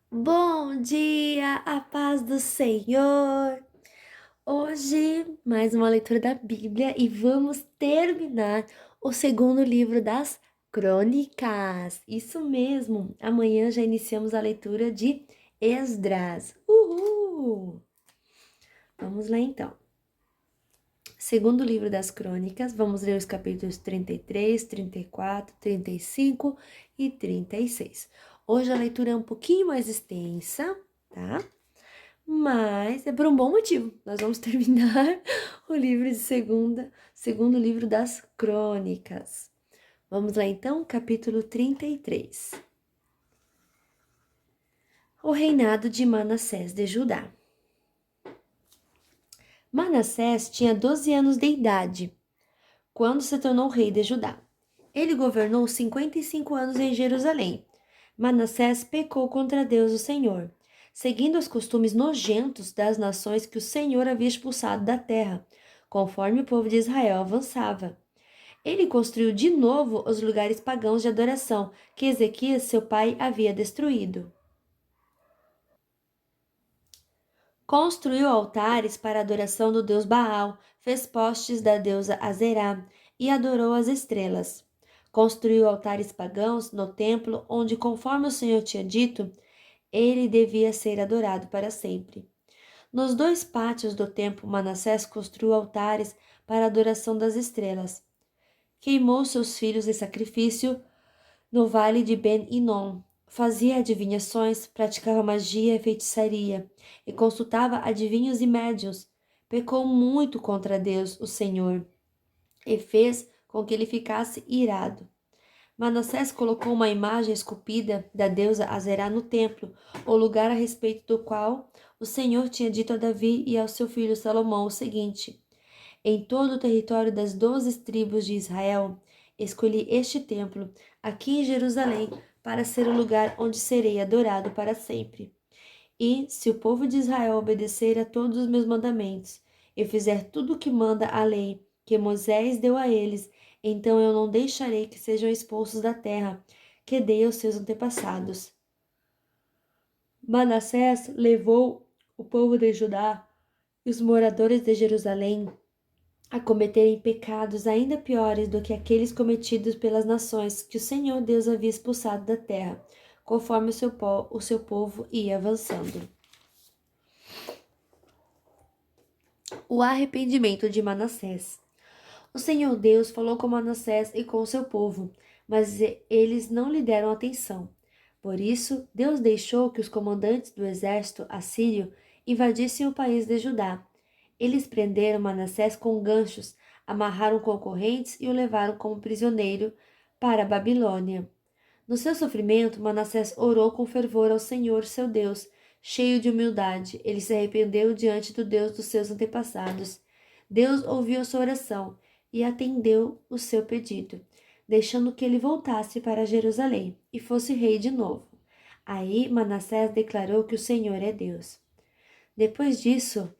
Bom dia, a paz do Senhor! Hoje, mais uma leitura da Bíblia e vamos terminar o segundo livro das Crônicas. Isso mesmo, amanhã já iniciamos a leitura de Esdras. Uhul! Vamos lá então. Segundo livro das Crônicas, vamos ler os capítulos 33, 34, 35 e 36. Hoje a leitura é um pouquinho mais extensa, tá? Mas é por um bom motivo. Nós vamos terminar o livro de segundo livro das Crônicas. Vamos lá então, capítulo 33. O reinado de Manassés de Judá. Manassés tinha 12 anos de idade quando se tornou rei de Judá. Ele governou 55 anos em Jerusalém. Manassés pecou contra Deus, o Senhor, seguindo os costumes nojentos das nações que o Senhor havia expulsado da terra, conforme o povo de Israel avançava. Ele construiu de novo os lugares pagãos de adoração que Ezequias, seu pai, havia destruído. Construiu altares para a adoração do deus Baal, fez postes da deusa Azerá e adorou as estrelas. Construiu altares pagãos no templo onde, conforme o Senhor tinha dito, ele devia ser adorado para sempre. Nos dois pátios do templo, Manassés construiu altares para a adoração das estrelas. Queimou seus filhos em sacrifício no vale de Ben-Hinom. Fazia adivinhações, praticava magia e feitiçaria, e consultava adivinhos e médiuns. Pecou muito contra Deus, o Senhor, e fez com que ele ficasse irado. Manassés colocou uma imagem esculpida da deusa Azerá no templo, o lugar a respeito do qual o Senhor tinha dito a Davi e ao seu filho Salomão o seguinte: em todo o território das 12 tribos de Israel, escolhi este templo, aqui em Jerusalém, para ser o lugar onde serei adorado para sempre. E, se o povo de Israel obedecer a todos os meus mandamentos e fizer tudo o que manda a lei que Moisés deu a eles, então eu não deixarei que sejam expulsos da terra que dei aos seus antepassados. Manassés levou o povo de Judá e os moradores de Jerusalém a cometerem pecados ainda piores do que aqueles cometidos pelas nações que o Senhor Deus havia expulsado da terra, conforme o seu povo ia avançando. O arrependimento de Manassés. O Senhor Deus falou com Manassés e com o seu povo, mas eles não lhe deram atenção. Por isso, Deus deixou que os comandantes do exército assírio invadissem o país de Judá. Eles prenderam Manassés com ganchos, amarraram com correntes e o levaram como prisioneiro para a Babilônia. No seu sofrimento, Manassés orou com fervor ao Senhor, seu Deus. Cheio de humildade, ele se arrependeu diante do Deus dos seus antepassados. Deus ouviu a sua oração e atendeu o seu pedido, deixando que ele voltasse para Jerusalém e fosse rei de novo. Aí Manassés declarou que o Senhor é Deus. Depois disso,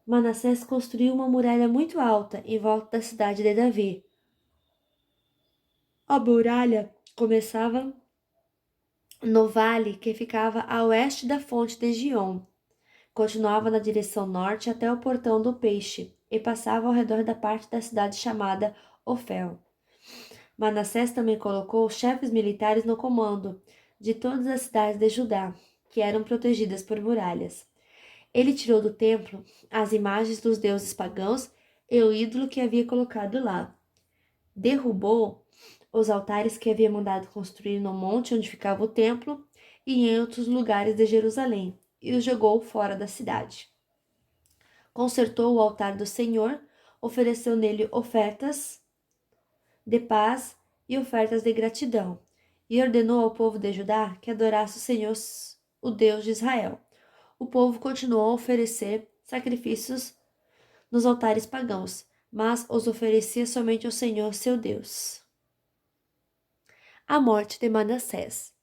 Manassés construiu uma muralha muito alta em volta da cidade de Davi. A muralha começava no vale que ficava a oeste da fonte de Gion. Continuava na direção norte até o portão do peixe e passava ao redor da parte da cidade chamada Ofel. Manassés também colocou chefes militares no comando de todas as cidades de Judá, que eram protegidas por muralhas. Ele tirou do templo as imagens dos deuses pagãos e o ídolo que havia colocado lá. Derrubou os altares que havia mandado construir no monte onde ficava o templo e em outros lugares de Jerusalém, e os jogou fora da cidade. Consertou o altar do Senhor, ofereceu nele ofertas de paz e ofertas de gratidão, e ordenou ao povo de Judá que adorasse o Senhor, o Deus de Israel. O povo continuou a oferecer sacrifícios nos altares pagãos, mas os oferecia somente ao Senhor, seu Deus. A morte de Manassés.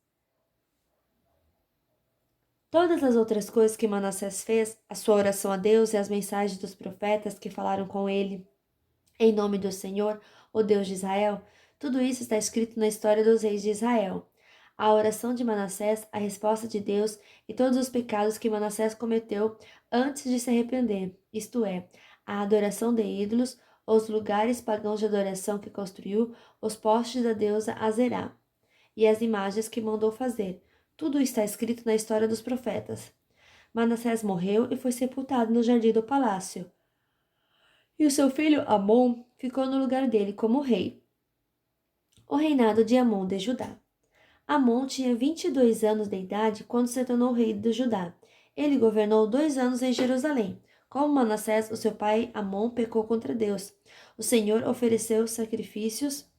Todas as outras coisas que Manassés fez, a sua oração a Deus e as mensagens dos profetas que falaram com ele, em nome do Senhor, o Deus de Israel, tudo isso está escrito na história dos reis de Israel. a oração de Manassés, a resposta de Deus e todos os pecados que Manassés cometeu antes de se arrepender, isto é, a adoração de ídolos, os lugares pagãos de adoração que construiu, os postes da deusa Azerá e as imagens que mandou fazer. Tudo está escrito na história dos profetas. Manassés morreu e foi sepultado no jardim do palácio. E o seu filho Amon ficou no lugar dele como rei. O reinado de Amon de Judá. Amon tinha 22 anos de idade quando se tornou rei de Judá. Ele governou 2 anos em Jerusalém. Como Manassés, o seu pai, Amon, pecou contra Deus. O Senhor ofereceu sacrifícios.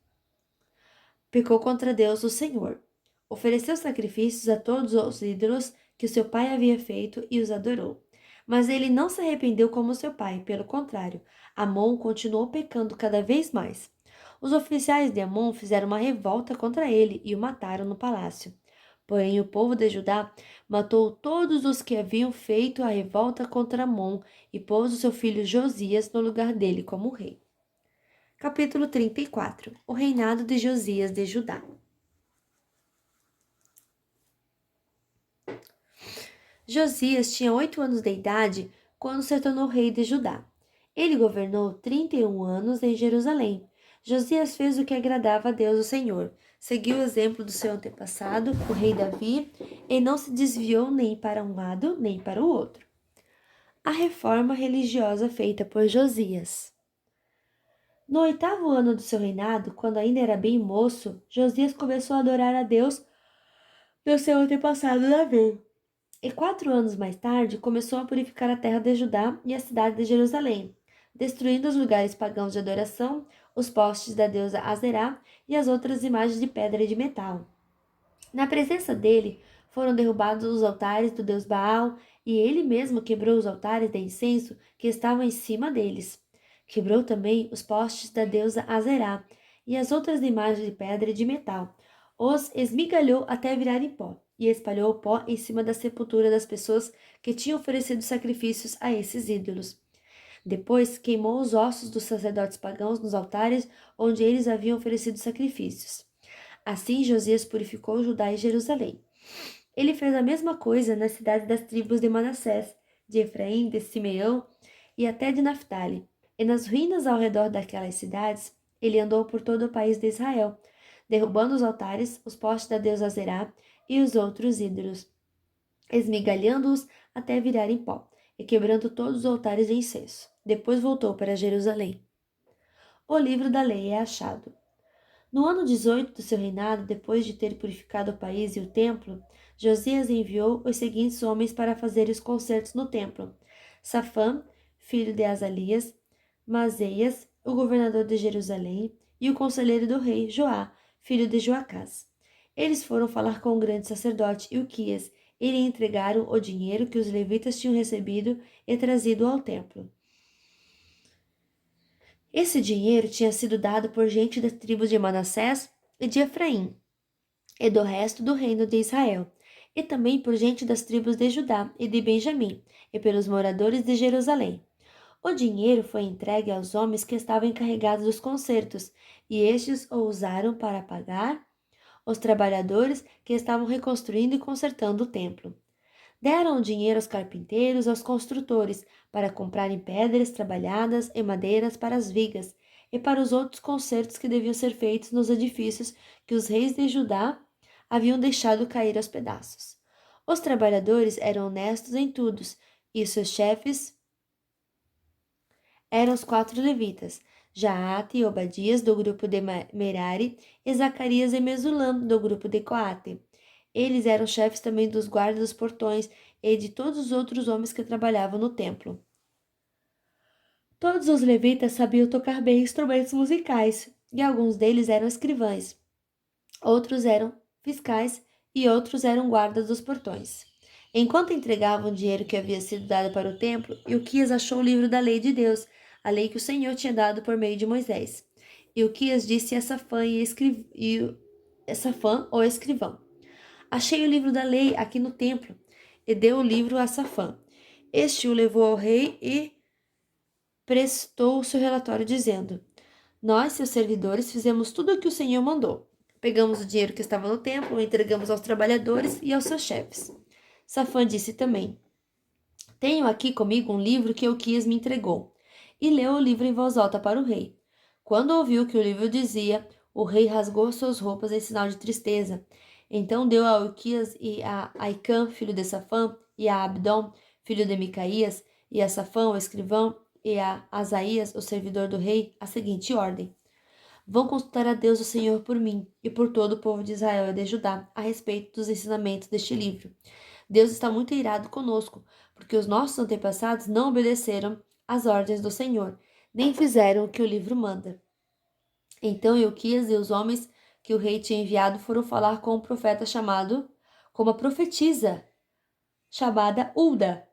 Pecou contra Deus, o Senhor. Ofereceu sacrifícios a todos os ídolos que seu pai havia feito e os adorou. Mas ele não se arrependeu como seu pai, pelo contrário, Amon continuou pecando cada vez mais. Os oficiais de Amon fizeram uma revolta contra ele e o mataram no palácio. Porém, o povo de Judá matou todos os que haviam feito a revolta contra Amon e pôs o seu filho Josias no lugar dele como rei. Capítulo 34. O reinado de Josias de Judá. Josias tinha 8 anos de idade quando se tornou rei de Judá. Ele governou 31 anos em Jerusalém. Josias fez o que agradava a Deus o Senhor, seguiu o exemplo do seu antepassado, o rei Davi, e não se desviou nem para um lado nem para o outro. A reforma religiosa feita por Josias. No 8º ano do seu reinado, quando ainda era bem moço, Josias começou a adorar a Deus do seu antepassado Davi. E 4 anos mais tarde, começou a purificar a terra de Judá e a cidade de Jerusalém, destruindo os lugares pagãos de adoração, os postes da deusa Azerá e as outras imagens de pedra e de metal. Na presença dele, foram derrubados os altares do deus Baal, e ele mesmo quebrou os altares de incenso que estavam em cima deles. Quebrou também os postes da deusa Azerá e as outras imagens de pedra e de metal. Os esmigalhou até virarem pó, e espalhou o pó em cima da sepultura das pessoas que tinham oferecido sacrifícios a esses ídolos. Depois queimou os ossos dos sacerdotes pagãos nos altares onde eles haviam oferecido sacrifícios. Assim Josias purificou Judá e Jerusalém. Ele fez a mesma coisa nas cidades das tribos de Manassés, de Efraim, de Simeão e até de Naphtali. E nas ruínas ao redor daquelas cidades, ele andou por todo o país de Israel, derrubando os altares, os postes da deusa Azerá e os outros ídolos, esmigalhando-os até virarem pó, e quebrando todos os altares de incenso. Depois voltou para Jerusalém. O livro da lei é achado. No ano 18 do seu reinado, depois de ter purificado o país e o templo, Josias enviou os seguintes homens para fazer os concertos no templo: Safã, filho de Azalias, Mazeias, o governador de Jerusalém, e o conselheiro do rei, Joá, filho de Joacás. Eles foram falar com o grande sacerdote Ilquias e lhe entregaram o dinheiro que os levitas tinham recebido e trazido ao templo. Esse dinheiro tinha sido dado por gente das tribos de Manassés e de Efraim, e do resto do reino de Israel, e também por gente das tribos de Judá e de Benjamim, e pelos moradores de Jerusalém. O dinheiro foi entregue aos homens que estavam encarregados dos concertos, e estes o usaram para pagar os trabalhadores que estavam reconstruindo e consertando o templo. Deram o dinheiro aos carpinteiros, aos construtores, para comprarem pedras trabalhadas e madeiras para as vigas, e para os outros concertos que deviam ser feitos nos edifícios que os reis de Judá haviam deixado cair aos pedaços. Os trabalhadores eram honestos em tudo, e seus chefes eram os 4 levitas, Jaate e Obadias, do grupo de Merari, e Zacarias e Mesulam, do grupo de Coate. Eles eram chefes também dos guardas dos portões e de todos os outros homens que trabalhavam no templo. Todos os levitas sabiam tocar bem instrumentos musicais, e alguns deles eram escrivães, outros eram fiscais e outros eram guardas dos portões. Enquanto entregavam o dinheiro que havia sido dado para o templo, Ilquias achou o livro da lei de Deus, a lei que o Senhor tinha dado por meio de Moisés. Ilquias disse a Safã, Safã, o escrivão: Achei o livro da lei aqui no templo, e deu o livro a Safã. Este o levou ao rei e prestou o seu relatório, dizendo: Nós, seus servidores, fizemos tudo o que o Senhor mandou. Pegamos o dinheiro que estava no templo, o entregamos aos trabalhadores e aos seus chefes. Safã disse também: Tenho aqui comigo um livro que Euquias me entregou. E leu o livro em voz alta para o rei. Quando ouviu o que o livro dizia, o rei rasgou suas roupas em sinal de tristeza. Então deu a Euquias e a Aicã, filho de Safã, e a Abdom, filho de Micaías, e a Safã, o escrivão, e a Asaías, o servidor do rei, a seguinte ordem: Vão consultar a Deus o Senhor por mim e por todo o povo de Israel e de Judá a respeito dos ensinamentos deste livro. Deus está muito irado conosco, porque os nossos antepassados não obedeceram às ordens do Senhor, nem fizeram o que o livro manda. Então Euquias e os homens que o rei tinha enviado foram falar com um profeta com uma profetisa chamada Ulda,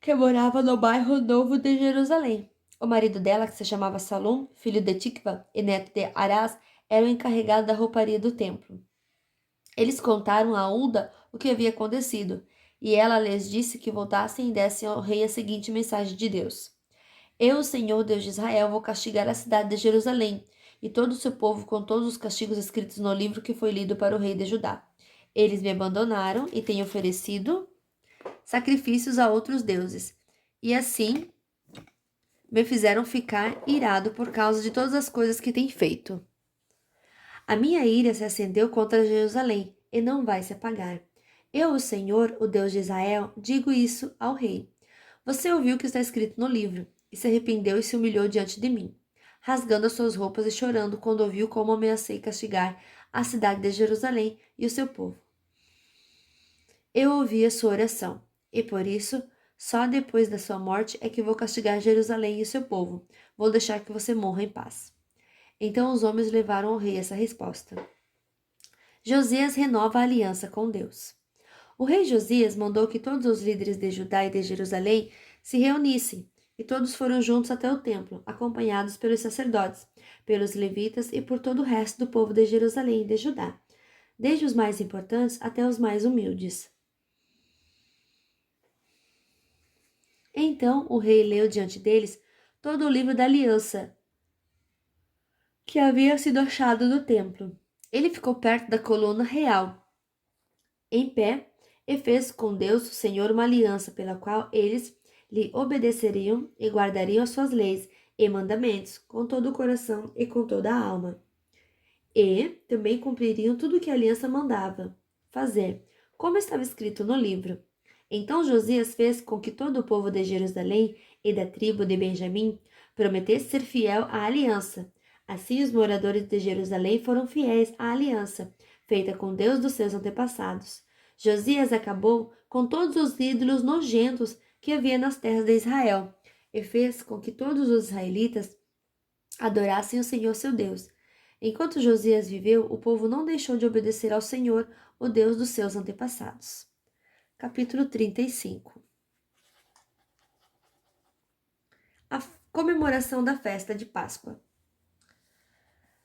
que morava no bairro Novo de Jerusalém. O marido dela, que se chamava Salum, filho de Tikva e neto de Arás, era o encarregado da rouparia do templo. Eles contaram a Ulda o que havia acontecido, e ela lhes disse que voltassem e dessem ao rei a seguinte mensagem de Deus: Eu, o Senhor Deus de Israel, vou castigar a cidade de Jerusalém e todo o seu povo com todos os castigos escritos no livro que foi lido para o rei de Judá. Eles me abandonaram e têm oferecido sacrifícios a outros deuses, e assim me fizeram ficar irado por causa de todas as coisas que têm feito. A minha ira se acendeu contra Jerusalém e não vai se apagar. Eu, o Senhor, o Deus de Israel, digo isso ao rei. Você ouviu o que está escrito no livro, e se arrependeu e se humilhou diante de mim, rasgando as suas roupas e chorando quando ouviu como ameacei castigar a cidade de Jerusalém e o seu povo. Eu ouvi a sua oração, e por isso, só depois da sua morte é que vou castigar Jerusalém e o seu povo. Vou deixar que você morra em paz. Então os homens levaram ao rei essa resposta. Josias renova a aliança com Deus. O rei Josias mandou que todos os líderes de Judá e de Jerusalém se reunissem, e todos foram juntos até o templo, acompanhados pelos sacerdotes, pelos levitas e por todo o resto do povo de Jerusalém e de Judá, desde os mais importantes até os mais humildes. Então o rei leu diante deles todo o livro da aliança que havia sido achado no templo. Ele ficou perto da coluna real, em pé, e fez com Deus, o Senhor, uma aliança pela qual eles lhe obedeceriam e guardariam as suas leis e mandamentos com todo o coração e com toda a alma. E também cumpririam tudo o que a aliança mandava fazer, como estava escrito no livro. Então Josias fez com que todo o povo de Jerusalém e da tribo de Benjamim prometesse ser fiel à aliança. Assim os moradores de Jerusalém foram fiéis à aliança, feita com Deus dos seus antepassados. Josias acabou com todos os ídolos nojentos que havia nas terras de Israel, e fez com que todos os israelitas adorassem o Senhor seu Deus. Enquanto Josias viveu, o povo não deixou de obedecer ao Senhor, o Deus dos seus antepassados. Capítulo 35. A comemoração da festa de Páscoa.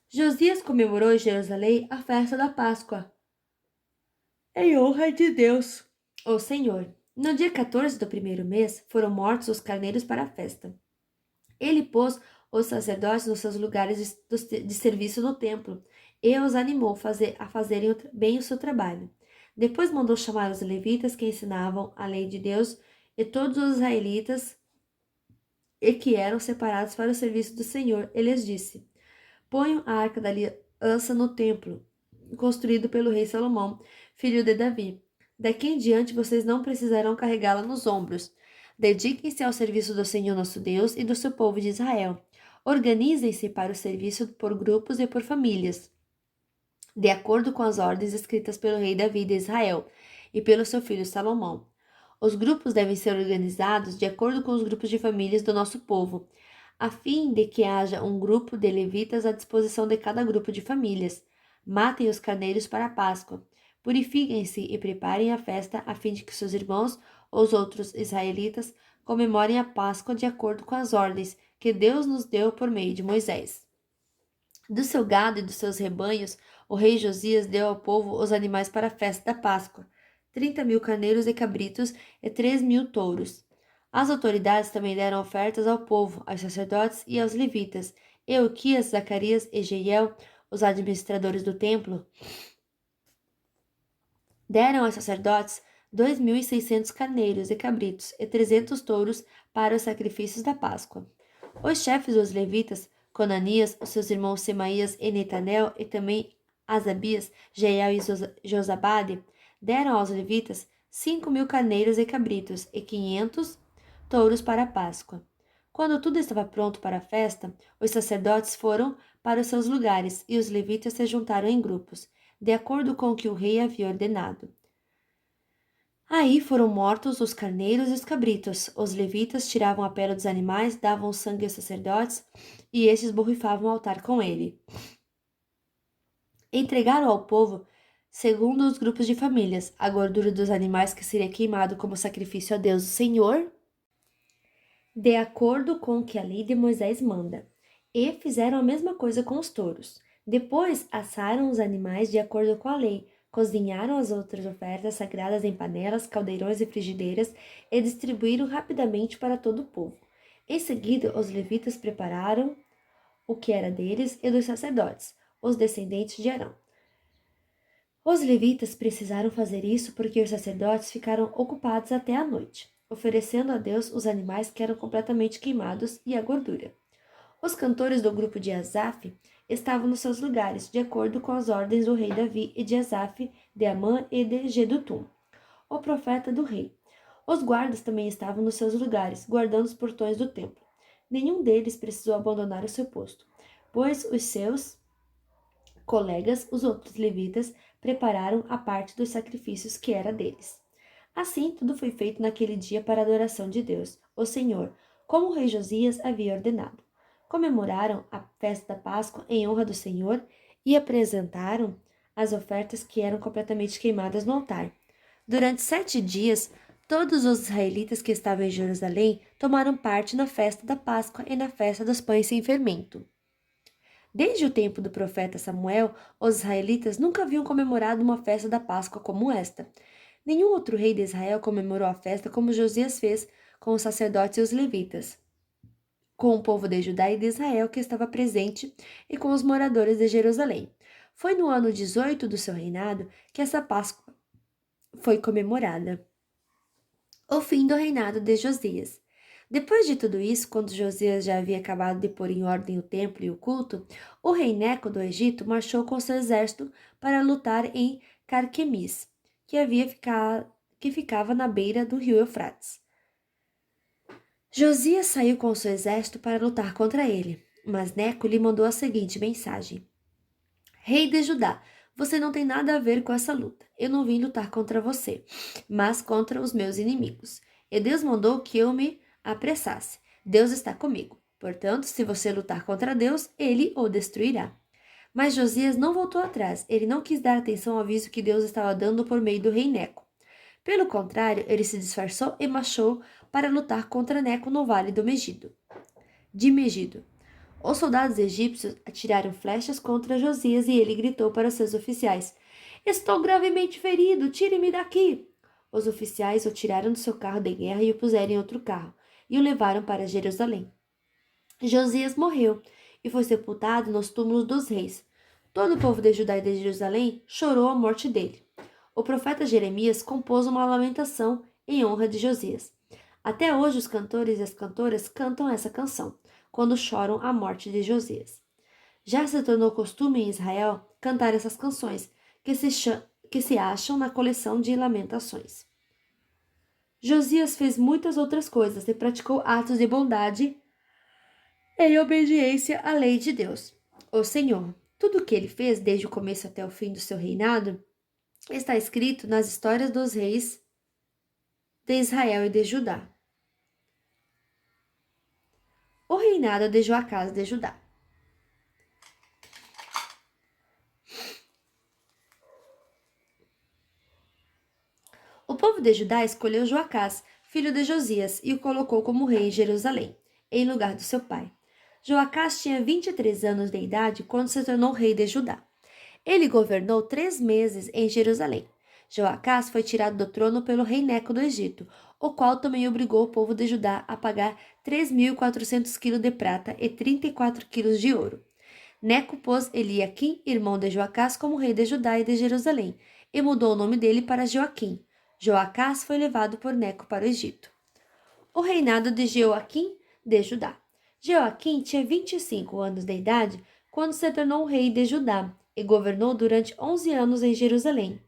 Josias comemorou em Jerusalém a festa da Páscoa, em honra de Deus, o Senhor. No dia 14 do primeiro mês, foram mortos os carneiros para a festa. Ele pôs os sacerdotes nos seus lugares de serviço no templo e os animou a fazerem bem o seu trabalho. Depois mandou chamar os levitas que ensinavam a lei de Deus e todos os israelitas e que eram separados para o serviço do Senhor. Ele lhes disse: Ponham a arca da aliança no templo, construído pelo rei Salomão, filho de Davi. Daqui em diante vocês não precisarão carregá-la nos ombros. Dediquem-se ao serviço do Senhor nosso Deus e do seu povo de Israel. Organizem-se para o serviço por grupos e por famílias, de acordo com as ordens escritas pelo rei Davi de Israel e pelo seu filho Salomão. Os grupos devem ser organizados de acordo com os grupos de famílias do nosso povo, a fim de que haja um grupo de levitas à disposição de cada grupo de famílias. Matem os carneiros para a Páscoa. Purifiquem-se e preparem a festa a fim de que seus irmãos, os outros israelitas, comemorem a Páscoa de acordo com as ordens que Deus nos deu por meio de Moisés. Do seu gado e dos seus rebanhos, o rei Josias deu ao povo os animais para a festa da Páscoa: 30.000 carneiros e cabritos e 3.000 touros. As autoridades também deram ofertas ao povo, aos sacerdotes e aos levitas. Euquias, Zacarias e Jeiel, os administradores do templo, deram aos sacerdotes 2.600 carneiros e cabritos e 300 touros para os sacrifícios da Páscoa. Os chefes dos levitas, Conanias, os seus irmãos Semaías e Netanel, e também Asabias, Jeiel e Josabade, deram aos levitas 5.000 carneiros e cabritos e 500 touros para a Páscoa. Quando tudo estava pronto para a festa, os sacerdotes foram para os seus lugares e os levitas se juntaram em grupos, de acordo com o que o rei havia ordenado. Aí foram mortos os carneiros e os cabritos. Os levitas tiravam a pele dos animais, davam sangue aos sacerdotes, e estes borrifavam o altar com ele. Entregaram ao povo, segundo os grupos de famílias, a gordura dos animais que seria queimado como sacrifício a Deus o Senhor, de acordo com o que a lei de Moisés manda. E fizeram a mesma coisa com os touros. Depois assaram os animais de acordo com a lei, cozinharam as outras ofertas sagradas em panelas, caldeirões e frigideiras e distribuíram rapidamente para todo o povo. Em seguida, os levitas prepararam o que era deles e dos sacerdotes, os descendentes de Arão. Os levitas precisaram fazer isso porque os sacerdotes ficaram ocupados até a noite, oferecendo a Deus os animais que eram completamente queimados e a gordura. Os cantores do grupo de Asaf estavam nos seus lugares, de acordo com as ordens do rei Davi e de Asaf, de Amã e de Gedutum, o profeta do rei. Os guardas também estavam nos seus lugares, guardando os portões do templo. Nenhum deles precisou abandonar o seu posto, pois os seus colegas, os outros levitas, prepararam a parte dos sacrifícios que era deles. Assim, tudo foi feito naquele dia para a adoração de Deus, o Senhor, como o rei Josias havia ordenado. Comemoraram a festa da Páscoa em honra do Senhor e apresentaram as ofertas que eram completamente queimadas no altar. Durante 7 dias, todos os israelitas que estavam em Jerusalém tomaram parte na festa da Páscoa e na festa dos pães sem fermento. Desde o tempo do profeta Samuel, os israelitas nunca haviam comemorado uma festa da Páscoa como esta. Nenhum outro rei de Israel comemorou a festa como Josias fez com os sacerdotes e os levitas, com o povo de Judá e de Israel que estava presente e com os moradores de Jerusalém. Foi no ano 18 do seu reinado que essa Páscoa foi comemorada. O fim do reinado de Josias. Depois de tudo isso, quando Josias já havia acabado de pôr em ordem o templo e o culto, o rei Neco do Egito marchou com seu exército para lutar em Carquemis, que ficava na beira do rio Eufrates. Josias saiu com seu exército para lutar contra ele, mas Neco lhe mandou a seguinte mensagem: Rei de Judá, você não tem nada a ver com essa luta. Eu não vim lutar contra você, mas contra os meus inimigos. E Deus mandou que eu me apressasse. Deus está comigo. Portanto, se você lutar contra Deus, ele o destruirá. Mas Josias não voltou atrás. Ele não quis dar atenção ao aviso que Deus estava dando por meio do rei Neco. Pelo contrário, ele se disfarçou e marchou para lutar contra Neco no vale de Megido. Os soldados egípcios atiraram flechas contra Josias e ele gritou para seus oficiais: Estou gravemente ferido, tire-me daqui! Os oficiais o tiraram do seu carro de guerra e o puseram em outro carro e o levaram para Jerusalém. Josias morreu e foi sepultado nos túmulos dos reis. Todo o povo de Judá e de Jerusalém chorou a morte dele. O profeta Jeremias compôs uma lamentação em honra de Josias. Até hoje os cantores e as cantoras cantam essa canção, quando choram a morte de Josias. Já se tornou costume em Israel cantar essas canções, que se acham na coleção de lamentações. Josias fez muitas outras coisas e praticou atos de bondade em obediência à lei de Deus, o Senhor. Tudo o que ele fez, desde o começo até o fim do seu reinado, está escrito nas histórias dos reis de Israel e de Judá. O reinado de Joacás de Judá. O povo de Judá escolheu Joacás, filho de Josias, e o colocou como rei em Jerusalém, em lugar do seu pai. Joacás tinha 23 anos de idade quando se tornou rei de Judá. Ele governou 3 meses em Jerusalém. Joacás foi tirado do trono pelo rei Neco do Egito, o qual também obrigou o povo de Judá a pagar 3.400 quilos de prata e 34 quilos de ouro. Neco pôs Eliaquim, irmão de Joacás, como rei de Judá e de Jerusalém, e mudou o nome dele para Joaquim. Joacás foi levado por Neco para o Egito. O reinado de Joaquim de Judá. Joaquim tinha 25 anos de idade quando se tornou rei de Judá e governou durante 11 anos em Jerusalém.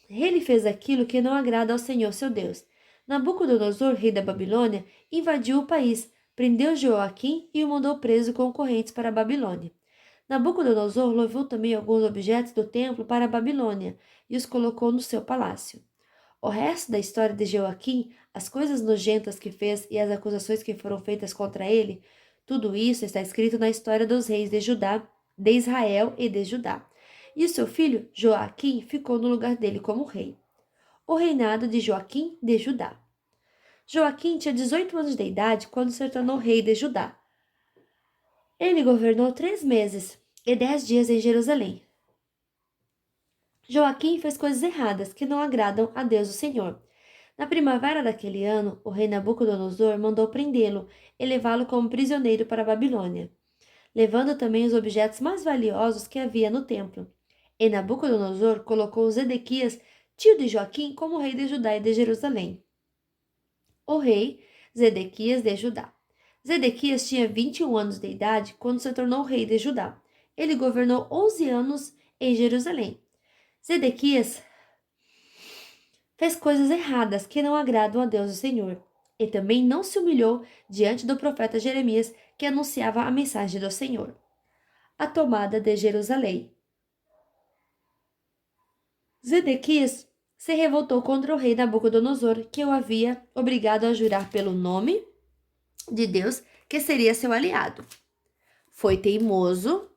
Ele fez aquilo que não agrada ao Senhor seu Deus. Nabucodonosor, rei da Babilônia, invadiu o país, prendeu Joaquim e o mandou preso com correntes para a Babilônia. Nabucodonosor levou também alguns objetos do templo para a Babilônia e os colocou no seu palácio. O resto da história de Joaquim, as coisas nojentas que fez e as acusações que foram feitas contra ele, tudo isso está escrito na história dos reis de Judá, de Israel e de Judá. E o seu filho, Joaquim, ficou no lugar dele como rei. O reinado de Joaquim de Judá. Joaquim tinha 18 anos de idade quando se tornou rei de Judá. Ele governou 3 meses e 10 dias em Jerusalém. Joaquim fez coisas erradas que não agradam a Deus o Senhor. Na primavera daquele ano, o rei Nabucodonosor mandou prendê-lo e levá-lo como prisioneiro para a Babilônia, levando também os objetos mais valiosos que havia no templo. E Nabucodonosor colocou Zedequias, tio de Joaquim, como rei de Judá e de Jerusalém. O rei Zedequias de Judá. Zedequias tinha 21 anos de idade quando se tornou rei de Judá. Ele governou 11 anos em Jerusalém. Zedequias fez coisas erradas que não agradam a Deus o Senhor. E também não se humilhou diante do profeta Jeremias, que anunciava a mensagem do Senhor. A tomada de Jerusalém. Zedequias se revoltou contra o rei Nabucodonosor, que o havia obrigado a jurar pelo nome de Deus que seria seu aliado. Foi teimoso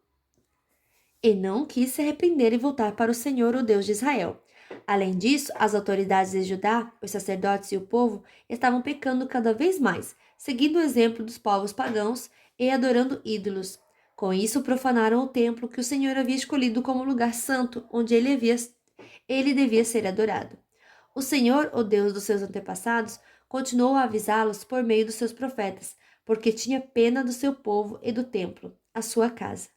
e não quis se arrepender e voltar para o Senhor, o Deus de Israel. Além disso, as autoridades de Judá, os sacerdotes e o povo estavam pecando cada vez mais, seguindo o exemplo dos povos pagãos e adorando ídolos. Com isso, profanaram o templo que o Senhor havia escolhido como lugar santo, onde ele devia ser adorado. O Senhor, o Deus dos seus antepassados, continuou a avisá-los por meio dos seus profetas, porque tinha pena do seu povo e do templo, a sua casa.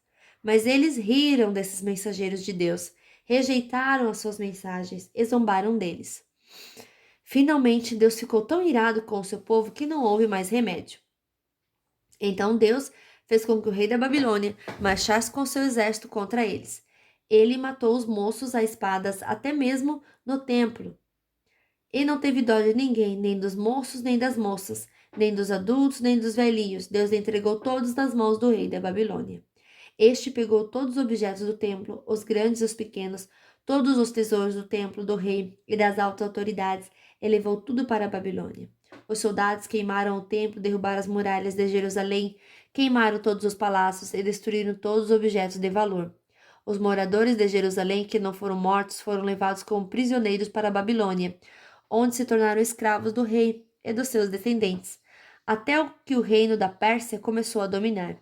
Mas eles riram desses mensageiros de Deus, rejeitaram as suas mensagens e zombaram deles. Finalmente, Deus ficou tão irado com o seu povo que não houve mais remédio. Então Deus fez com que o rei da Babilônia marchasse com seu exército contra eles. Ele matou os moços a espadas até mesmo no templo. E não teve dó de ninguém, nem dos moços, nem das moças, nem dos adultos, nem dos velhinhos. Deus entregou todos nas mãos do rei da Babilônia. Este pegou todos os objetos do templo, os grandes e os pequenos, todos os tesouros do templo do rei e das altas autoridades, e levou tudo para a Babilônia. Os soldados queimaram o templo, derrubaram as muralhas de Jerusalém, queimaram todos os palácios e destruíram todos os objetos de valor. Os moradores de Jerusalém que não foram mortos foram levados como prisioneiros para a Babilônia, onde se tornaram escravos do rei e dos seus descendentes, até que o reino da Pérsia começou a dominar.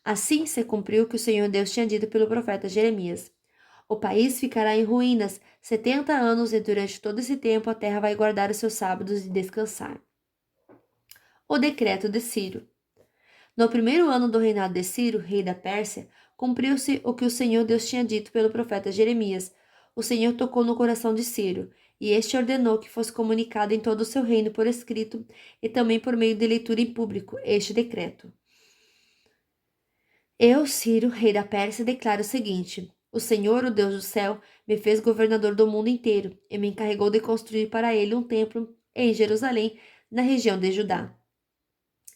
Assim se cumpriu o que o Senhor Deus tinha dito pelo profeta Jeremias. O país ficará em ruínas 70 anos e durante todo esse tempo a terra vai guardar os seus sábados e descansar. O decreto de Ciro. No primeiro ano do reinado de Ciro, rei da Pérsia, cumpriu-se o que o Senhor Deus tinha dito pelo profeta Jeremias. O Senhor tocou no coração de Ciro, e este ordenou que fosse comunicado em todo o seu reino por escrito e também por meio de leitura em público este decreto. Eu, Ciro, rei da Pérsia, declaro o seguinte: o Senhor, o Deus do céu, me fez governador do mundo inteiro e me encarregou de construir para ele um templo em Jerusalém, na região de Judá.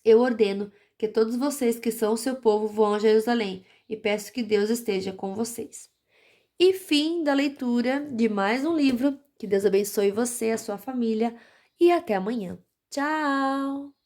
Eu ordeno que todos vocês que são o seu povo vão a Jerusalém e peço que Deus esteja com vocês. E fim da leitura de mais um livro. Que Deus abençoe você, a sua família e até amanhã. Tchau!